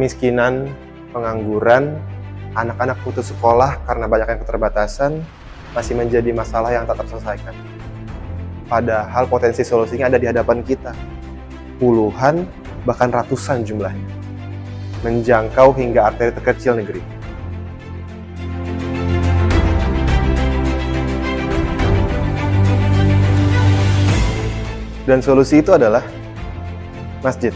kemiskinan, pengangguran, anak-anak putus sekolah karena banyaknya keterbatasan masih menjadi masalah yang tak terselesaikan. Padahal potensi solusinya ada di hadapan kita. Puluhan, bahkan ratusan jumlahnya. Menjangkau hingga arteri terkecil negeri. Dan solusi itu adalah masjid.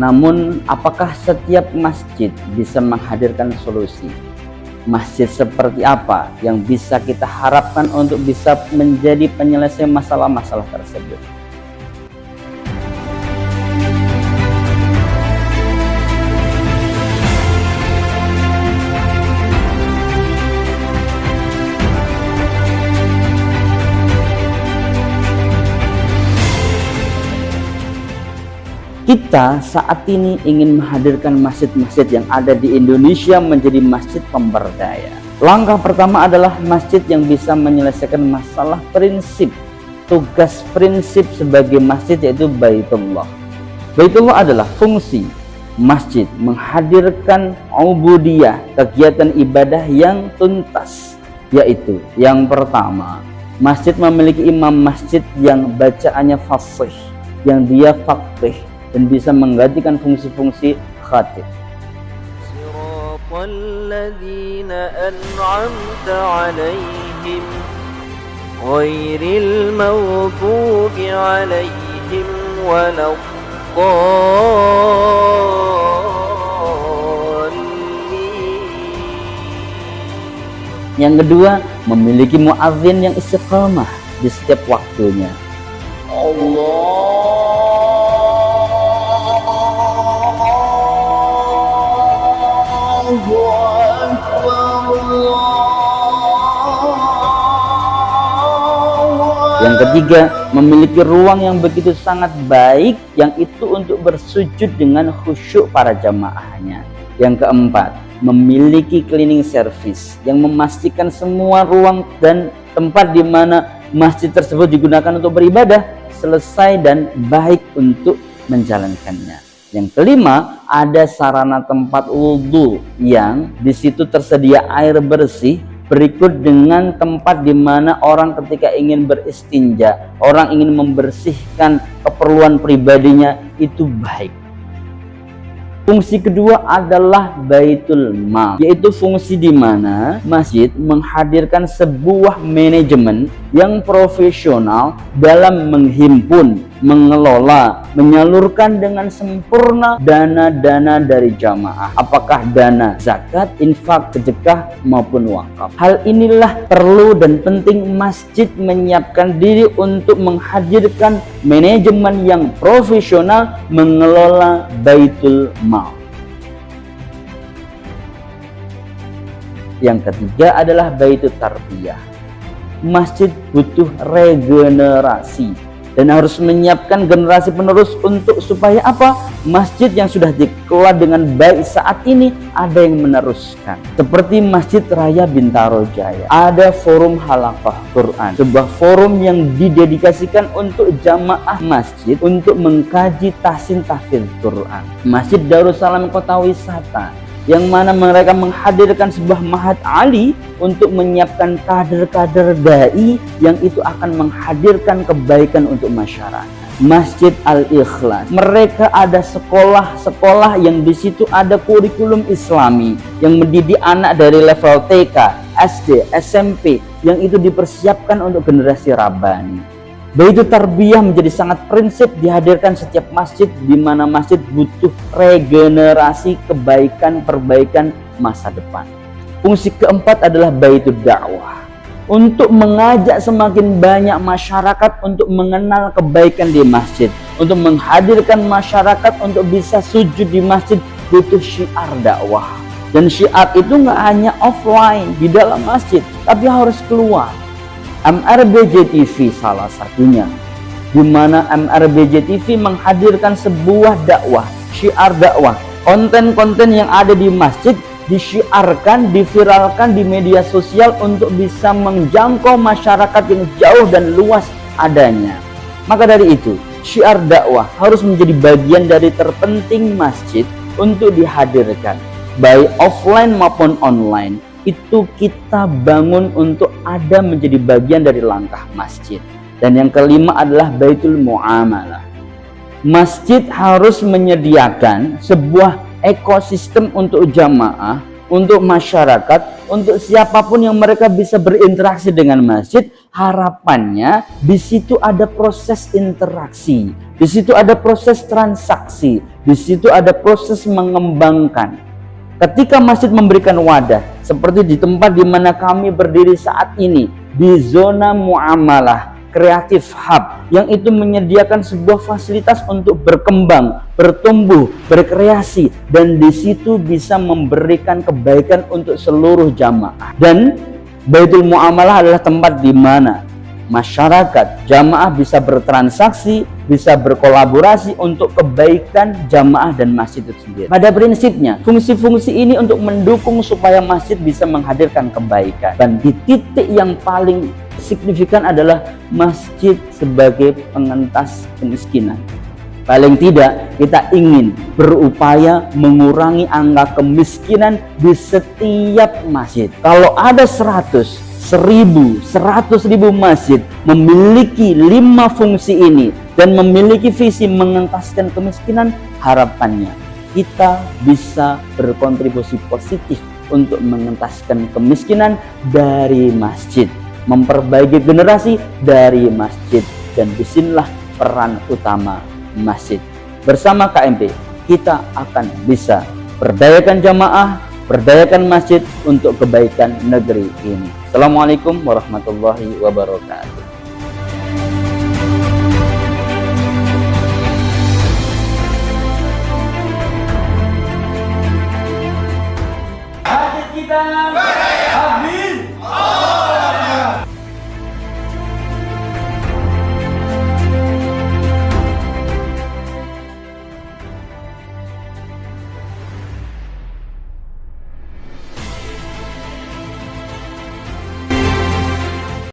Namun, apakah setiap masjid bisa menghadirkan solusi? Masjid seperti apa yang bisa kita harapkan untuk bisa menjadi penyelesai masalah-masalah tersebut? Kita saat ini ingin menghadirkan masjid-masjid yang ada di Indonesia menjadi masjid pemberdaya. Langkah pertama adalah masjid yang bisa menyelesaikan masalah prinsip. Tugas prinsip sebagai masjid yaitu Baitullah. Baitullah adalah fungsi masjid menghadirkan ubudiyah, kegiatan ibadah yang tuntas. Yaitu yang pertama, masjid memiliki imam masjid yang bacaannya fasih, yang dia faqih dan bisa menggantikan fungsi-fungsi khatib. Siratal ladzina an'amta 'alaihim ghairil maghdubi 'alaihim waladdallin. Yang kedua, memiliki muadzin yang istiqamah di setiap waktunya. Yang ketiga, memiliki ruang yang begitu sangat baik yang itu untuk bersujud dengan khusyuk para jamaahnya. Yang keempat, memiliki cleaning service yang memastikan semua ruang dan tempat di mana masjid tersebut digunakan untuk beribadah selesai dan baik untuk menjalankannya. Yang kelima, ada sarana tempat wudhu yang di situ tersedia air bersih, berikut dengan tempat di mana orang ketika ingin beristinja, orang ingin membersihkan keperluan pribadinya itu baik. Fungsi kedua adalah Baitul Mal, yaitu fungsi di mana masjid menghadirkan sebuah manajemen yang profesional dalam menghimpun, mengelola, menyalurkan dengan sempurna dana-dana dari jamaah. Apakah dana zakat, infak, sedekah maupun wakaf. Hal inilah perlu dan penting masjid menyiapkan diri untuk menghadirkan manajemen yang profesional mengelola Baitul Mal. Yang ketiga adalah Baitul Tarbiyah. Masjid butuh regenerasi dan harus menyiapkan generasi penerus untuk supaya apa? Masjid yang sudah dikelola dengan baik saat ini ada yang meneruskan. Seperti Masjid Raya Bintaro Jaya, ada forum halaqah Quran, sebuah forum yang didedikasikan untuk jamaah masjid untuk mengkaji tahsin tahfidz Quran. Masjid Darussalam Kota Wisata, yang mana mereka menghadirkan sebuah mahat ali untuk menyiapkan kader-kader dai yang itu akan menghadirkan kebaikan untuk masyarakat. Masjid Al-Ikhlas, mereka ada sekolah-sekolah yang di situ ada kurikulum Islami yang mendidik anak dari level TK, SD, SMP yang itu dipersiapkan untuk generasi Rabbani. Baitul Tarbiyah menjadi sangat prinsip dihadirkan setiap masjid, di mana masjid butuh regenerasi kebaikan, perbaikan masa depan. Fungsi keempat adalah Baitul Dakwah, untuk mengajak semakin banyak masyarakat untuk mengenal kebaikan di masjid, untuk menghadirkan masyarakat untuk bisa sujud di masjid. Butuh syiar dakwah, dan syiar itu nggak hanya offline di dalam masjid, tapi harus keluar. MRBJ TV salah satunya, di mana MRBJ TV menghadirkan sebuah dakwah, syiar dakwah. Konten-konten yang ada di masjid disyiarkan, diviralkan di media sosial untuk bisa menjangkau masyarakat yang jauh dan luas adanya. Maka dari itu, syiar dakwah harus menjadi bagian dari terpenting masjid untuk dihadirkan, baik offline maupun online. Itu kita bangun untuk ada menjadi bagian dari langkah masjid. Dan yang kelima adalah baitul muamalah. Masjid harus menyediakan sebuah ekosistem untuk jamaah, untuk masyarakat, untuk siapapun yang mereka bisa berinteraksi dengan masjid. Harapannya di situ ada proses interaksi, di situ ada proses transaksi, di situ ada proses mengembangkan. Ketika masjid memberikan wadah seperti di tempat di mana kami berdiri saat ini, di zona muamalah Creative Hub, yang itu menyediakan sebuah fasilitas untuk berkembang, bertumbuh, berkreasi, dan di situ bisa memberikan kebaikan untuk seluruh jamaah. Dan Baitul Muamalah adalah tempat di mana masyarakat, jamaah bisa bertransaksi, bisa berkolaborasi untuk kebaikan jamaah dan masjid itu sendiri. Pada prinsipnya, fungsi-fungsi ini untuk mendukung supaya masjid bisa menghadirkan kebaikan. Dan di titik yang paling signifikan adalah masjid sebagai pengentas kemiskinan. Paling tidak kita ingin berupaya mengurangi angka kemiskinan di setiap masjid. Kalau ada 100.000 masjid memiliki 5 fungsi ini dan memiliki visi mengentaskan kemiskinan, harapannya kita bisa berkontribusi positif untuk mengentaskan kemiskinan dari masjid, memperbaiki generasi dari masjid, dan disinilah peran utama masjid. Bersama KMP kita akan bisa berdayakan jamaah, berdayakan masjid untuk kebaikan negeri ini. Assalamualaikum warahmatullahi wabarakatuh.